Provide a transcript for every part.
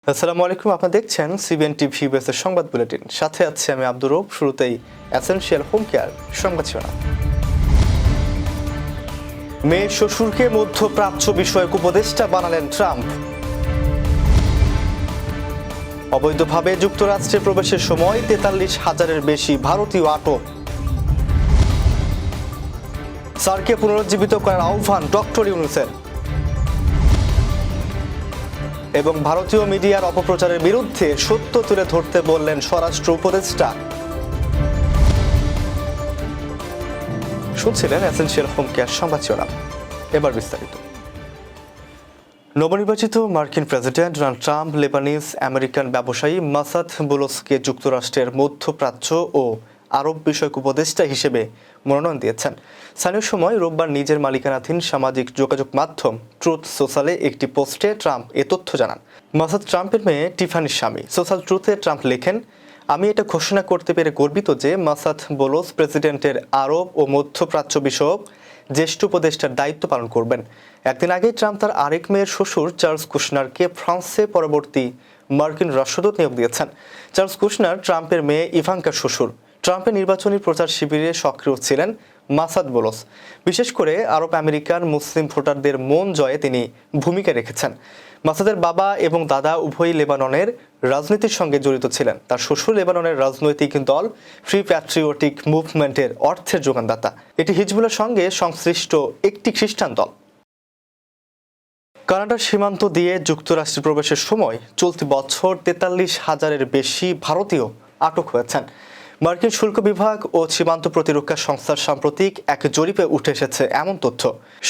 আসসালামু আলাইকুম, আপনারা দেখছেন সিবিএন টিভি বেসের সংবাদ বুলেটিন। সাথে আছি আমি আব্দুর রব। শুরুতেই এসেনশিয়াল হোম কেয়ার সংবাদ শিরোনাম। মেয়ে শ্বশুরকে মধ্যপ্রাচ্য বিষয়ক উপদেষ্টা বানালেন ট্রাম্প। অবৈধভাবে যুক্তরাষ্ট্রে প্রবেশের সময় ৪৩,০০০-এর বেশি ভারতীয় আটক। সার্ককে পুনরুজ্জীবিত করার আহ্বান ডক্টর ইউনূসের। এবং ভারতীয় মিডিয়ার অপপ্রচারের বিরুদ্ধে সত্য তুলে ধরতে বললেন স্বরাষ্ট্র উপদেষ্টা। শুনছিলেন এসেনশিয়াল হোম কেয়ার সংবাদ শিরোনাম। এবার বিস্তারিত। নবনির্বাচিত মার্কিন president Donald Trump Lebanese American ব্যবসায়ী মাসাদ বুলোসকে যুক্তরাষ্ট্রের মধ্যপ্রাচ্য ও আরব বিষয়ক উপদেষ্টা হিসেবে মনোনয়ন দিয়েছেন। স্থানীয় সময় রোববার নিজের মালিকানাধীন সামাজিক যোগাযোগ মাধ্যম ট্রুথ সোশ্যালে একটি পোস্টে ট্রাম্প এ তথ্য জানান। মাসাদ ট্রাম্পের মেয়ে টিফানির স্বামী। সোশ্যাল ট্রুথে ট্রাম্প লেখেন, আমি এটা ঘোষণা করতে পেরে গর্বিত যে মাসাদ বুলোস প্রেসিডেন্টের আরব ও মধ্যপ্রাচ্য বিষয়ক জ্যেষ্ঠ উপদেষ্টার দায়িত্ব পালন করবেন। একদিন আগে ট্রাম্প তার আরেক মেয়ের শ্বশুর চার্লস কুশনারকে ফ্রান্সে পরবর্তী মার্কিন রাষ্ট্রদূত নিয়োগ দিয়েছেন। চার্লস কুশনার ট্রাম্পের মেয়ে ইভাঙ্কার শ্বশুর। ট্রাম্পের নির্বাচনী প্রচার শিবিরে সক্রিয় ছিলেন মাসাদ বুলোস। বিশেষ করে আরব আমেরিকান মুসলিম ভোটারদের মন জয়ে তিনি ভূমিকা রেখেছেন। মাসাদের বাবা এবং দাদা উভয়ই লেবাননের রাজনীতির সঙ্গে জড়িত ছিলেন। তার শ্বশুর লেবাননের রাজনৈতিক দল ফ্রি প্যাট্রিয়টিক মুভমেন্টের অর্থের যোগানদাতা। এটি হিজবুলের সঙ্গে সংশ্লিষ্ট একটি খ্রিস্টান দল। কানাডার সীমান্ত দিয়ে যুক্তরাষ্ট্রে প্রবেশের সময় চলতি বছর ৪৩,০০০-এর বেশি ভারতীয় আটক হয়েছেন। মার্কিন শুল্ক বিভাগ ও সীমান্ত প্রতিরক্ষা সংস্থার সাম্প্রতিক এক জরিপে উঠে এসেছে এমন তথ্য।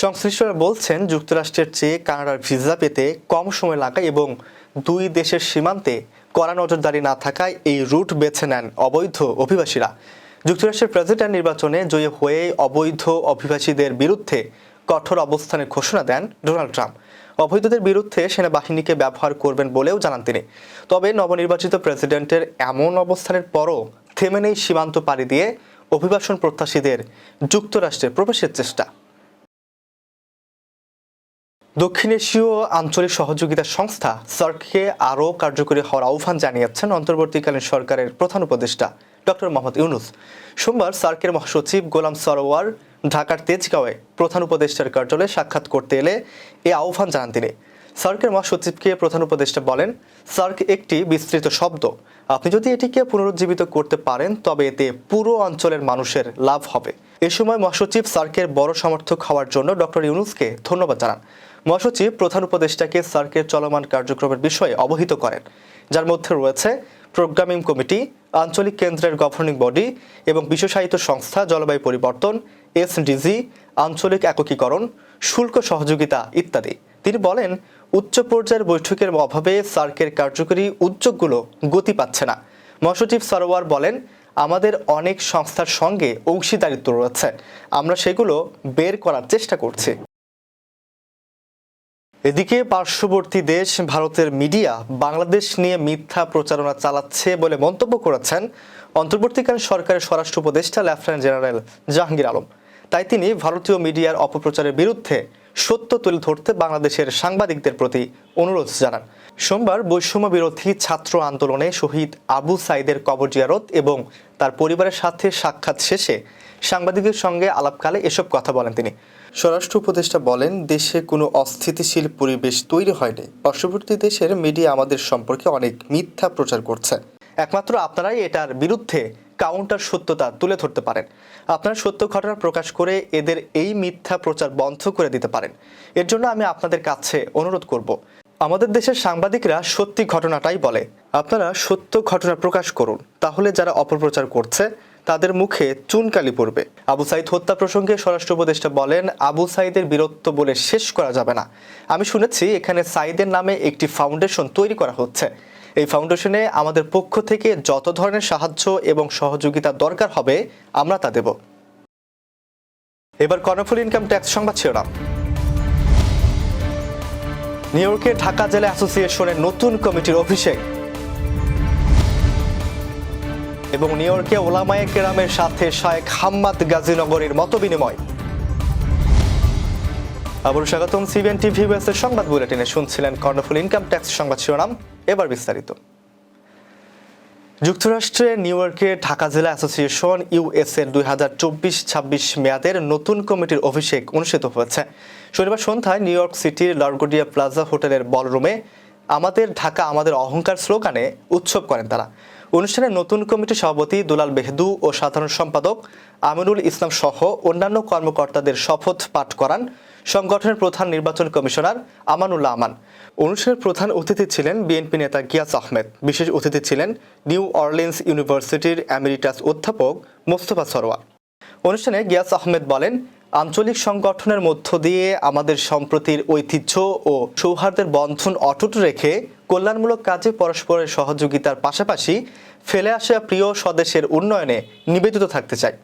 সংশ্লিষ্টরা বলছেন, যুক্তরাষ্ট্রের চেয়ে কানাডার ভিসা পেতে কম সময় লাগায় এবং দুই দেশের সীমান্তে কড়া নজরদারি না থাকায় এই রুট বেছে নেন অবৈধ অভিবাসীরা। যুক্তরাষ্ট্রের প্রেসিডেন্ট নির্বাচনে জয়ী হয়ে অবৈধ অভিবাসীদের বিরুদ্ধে কঠোর অবস্থানের ঘোষণা দেন ডোনাল্ড ট্রাম্প। অবৈধদের বিরুদ্ধে সেনাবাহিনীকে ব্যবহার করবেন বলেও জানান তিনি। তবে নবনির্বাচিত প্রেসিডেন্টের এমন অবস্থানের পরও থেমে নেই সীমান্ত পাড়ি দিয়ে অভিবাসন প্রত্যাশীদের যুক্তরাষ্ট্রে প্রবেশের চেষ্টা। দক্ষিণ এশীয় আঞ্চলিক সহযোগিতা সংস্থা সার্ককে আরও কার্যকরী হওয়ার আহ্বান জানিয়েছেন অন্তর্বর্তীকালীন সরকারের প্রধান উপদেষ্টা ডক্টর মোহাম্মদ ইউনূস। সোমবার সার্কের মহাসচিব গোলাম সরোয়ার ঢাকার তেজগাঁওয়ে প্রধান উপদেষ্টার কার্যালয়ে সাক্ষাৎ করতে এলে এ আহ্বান জানান তিনি। সার্কের মহাসচিবকে প্রধান উপদেষ্টা বলেন, সার্ক একটি বিস্তৃত শব্দ। আপনি যদি এটিকে পুনরুজ্জীবিত করতে পারেন তবে এতে পুরো অঞ্চলের মানুষের লাভ হবে। এ সময় মহাসচিব সার্কের বড় সমর্থক হওয়ার জন্য ডক্টর ইউনূসকে ধন্যবাদ জানান। মহাসচিব প্রধান উপদেষ্টাকে সার্কের চলমান কার্যক্রমের বিষয়ে অবহিত করেন, যার মধ্যে রয়েছে প্রোগ্রামিং কমিটি, আঞ্চলিক কেন্দ্রের গভর্নিং বডি এবং বিশেষায়িত সংস্থা, জলবায়ু পরিবর্তন, এসডিজি, আঞ্চলিক একীকরণ, শুল্ক সহযোগিতা ইত্যাদি। তিনি বলেন, উচ্চ পর্যায়ের বৈঠকের অভাবে সার্কের কার্যকরী উদ্যোগগুলো গতি পাচ্ছে না। মহাসচিব সরোয়ার বলেন, আমাদের অনেক সংস্থার সঙ্গে অংশীদারিত্ব রয়েছে, আমরা সেগুলো বের করার চেষ্টা করছি। এদিকে পার্শ্ববর্তী দেশ ভারতের মিডিয়া বাংলাদেশ নিয়ে মিথ্যা প্রচারণা চালাচ্ছে বলে মন্তব্য করেছেন অন্তর্বর্তীকালীন সরকারের স্বরাষ্ট্র উপদেষ্টা লেফটেন্যান্ট জেনারেল জাহাঙ্গীর আলম। তাই তিনি ভারতীয় মিডিয়ার অপপ্রচারের বিরুদ্ধে সত্য তুলে ধরতে বাংলাদেশের সাংবাদিকদের প্রতি অনুরোধ জানান। সোমবার বৈষম্য বিরোধী ছাত্র আন্দোলনে শহীদ আবু সাইদের কবর জিয়ারত এবং তার পরিবারের সাথে সাক্ষাৎ শেষে সাংবাদিকদের সঙ্গে আলাপকালে এসব কথা বলেন তিনি। স্বরাষ্ট্র উপদেষ্টা বলেন, দেশে কোনো অস্থিতিশীল পরিবেশ তৈরি হয়নি। পার্শ্ববর্তী দেশের মিডিয়া আমাদের সম্পর্কে অনেক মিথ্যা প্রচার করছে। একমাত্র আপনারাই এটার বিরুদ্ধে কাউন্টার সত্যতা তুলে ধরতে পারেন। আপনার সত্য ঘটনা প্রকাশ করে এদের এই মিথ্যা প্রচার বন্ধ করে দিতে পারেন। এর জন্য আমি আপনাদের কাছে অনুরোধ করব, আমাদের দেশের সাংবাদিকরা সত্যি ঘটনাটাই বলে। আপনারা সত্য ঘটনা প্রকাশ করুন, তাহলে যারা অপপ্রচার করছে তাদের মুখে চুনকালি পড়বে। আবু সাইদ হত্যা প্রসঙ্গে স্বরাষ্ট্র উপদেষ্টা বলেন, আবু সাইদের বীরত্ব বলে শেষ করা যাবে না। আমি শুনেছি এখানে সাইদের নামে একটি ফাউন্ডেশন তৈরি করা হচ্ছে। এই ফাউন্ডেশনে আমাদের পক্ষ থেকে যত ধরনের সাহায্য এবং সহযোগিতা দরকার হবে আমরা তা দেব। এবার কর্ণফুলী ইনকাম ট্যাক্স সংবাদ শিরোনাম। নিউ ইয়র্কে ঢাকা জেলা অ্যাসোসিয়েশনের নতুন কমিটির অভিষেক এবং নিউ ইয়র্কে ওলামায়ে কেরামের সাথে শায়েখ হাম্মাদ গাজীনগরের মতবিনিময়। আবারও স্বাগতম সিবিএন টিভি বেসের সংবাদ বুলেটিনে। শুনছিলেন কর্ণফুলী ইনকাম ট্যাক্স সংবাদ শিরোনাম। এবার বিস্তারিত। যুক্তরাষ্ট্রে নিউ ইয়র্কে ঢাকা জেলা অ্যাসোসিয়েশন ইউএসএর 2024-26 মেয়াদের নতুন কমিটির অভিষেক অনুষ্ঠিত হয়েছে। শনিবার সন্ধ্যায় নিউ ইয়র্ক সিটির লারগোডিয়া প্লাজা হোটেলের বলরুমে আমাদের ঢাকা আমাদের অহংকার স্লোগানে উৎসব করেন তারা। অনুষ্ঠানে নতুন কমিটির সভাপতি দুলাল বেহদু ও সাধারণ সম্পাদক আমিনুল ইসলাম সহ অন্যান্য কর্মকর্তাদের শপথ পাঠ করান সংগঠনের প্রধান নির্বাচন কমিশনার আমানুল্লাহ আমান। অনুষ্ঠানের প্রধান অতিথি ছিলেন বিএনপি নেতা গিয়াস আহমেদ। বিশেষ অতিথি ছিলেন নিউ অরলিন্স ইউনিভার্সিটির এমিরিটাস অধ্যাপক মোস্তফা সরোয়ার। অনুষ্ঠানে গিয়াস আহমেদ বলেন, আঞ্চলিক সংগঠনের মধ্য দিয়ে আমাদের সম্প্রতির ঐতিহ্য ও সৌহার্দ্যের বন্ধন অটুট রেখে কল্যাণমূলক কাজে পরস্পরের সহযোগিতার পাশাপাশি ফেলে আসা প্রিয় স্বদেশের উন্নয়নে নিবেদিত থাকতে চাই।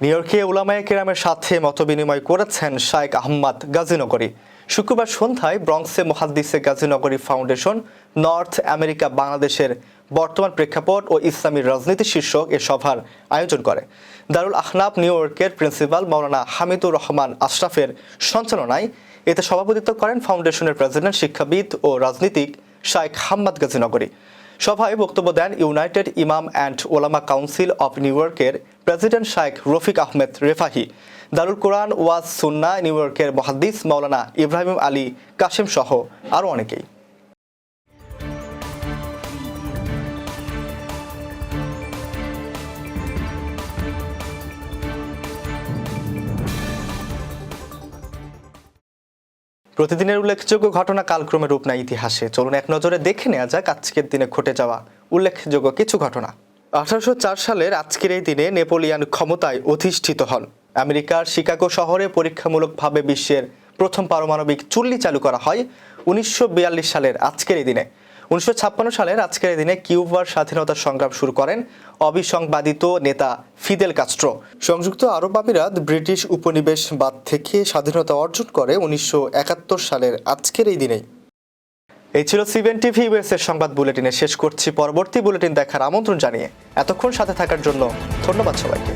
নিউ ইয়র্কে উলামায়ে কেরামের সাথে মতবিনিময় করেছেন শাইখ আহমদ গাজীনগরী। শুক্রবার সন্ধ্যায় ব্রঙ্কসে মুহাদ্দিসে গাজীনগরী ফাউন্ডেশন নর্থ আমেরিকা বাংলাদেশের বর্তমান প্রেক্ষাপট ও ইসলামী রাজনীতি শীর্ষক এ সভার আয়োজন করে। দারুল আহনাফ নিউ ইয়র্কের প্রিন্সিপাল মাওলানা হামিদুর রহমান আশরাফের সঞ্চালনায় এতে সভাপতিত্ব করেন ফাউন্ডেশনের প্রেসিডেন্ট, শিক্ষাবিদ ও রাজনীতিক শাইখ আহমদ গাজীনগরী। সভায় বক্তব্য দেন ইউনাইটেড ইমাম অ্যান্ড ওলামা কাউন্সিল অব নিউ ইয়র্কের প্রেসিডেন্ট শাইখ রফিক আহমেদ রেফাহি, দারুল কোরআন ওয়াজ সুন্নাহ নিউ ইয়র্কের মুহাদ্দিস মাওলানা ইব্রাহিম আলী কাশেম সহ আরও অনেকেই। প্রতিদিনের উল্লেখযোগ্য ঘটনা কালক্রমে রূপ নেয় ইতিহাসে। চলুন এক নজরে দেখে নেওয়া যাক আজকের দিনে ঘটে যাওয়া উল্লেখযোগ্য কিছু ঘটনা। 1804 সালের আজকের এই দিনে নেপোলিয়ন ক্ষমতায় অধিষ্ঠিত হন। আমেরিকার শিকাগো শহরে পরীক্ষামূলকভাবে বিশ্বের প্রথম পারমাণবিক চুল্লি চালু করা হয় 1942 সালের আজকের এই দিনে। 1956 সালের আজকের দিনে কিউবার স্বাধীনতা সংগ্রাম শুরু করেন অবিসংবাদিত নেতা ফিদেল কাস্ট্রো। সংযুক্ত আরব আমিরাত ব্রিটিশ উপনিবেশবাদ থেকে স্বাধীনতা অর্জন করে 1971 সালের আজকের এই দিনেই। এই ছিল সিবিএন টিভি ইউএস এর সংবাদ বুলেটিনে। শেষ করছি, পরবর্তী বুলেটিন দেখার আমন্ত্রণ জানিয়ে এতক্ষণ সাথে থাকার জন্য ধন্যবাদ সবাইকে।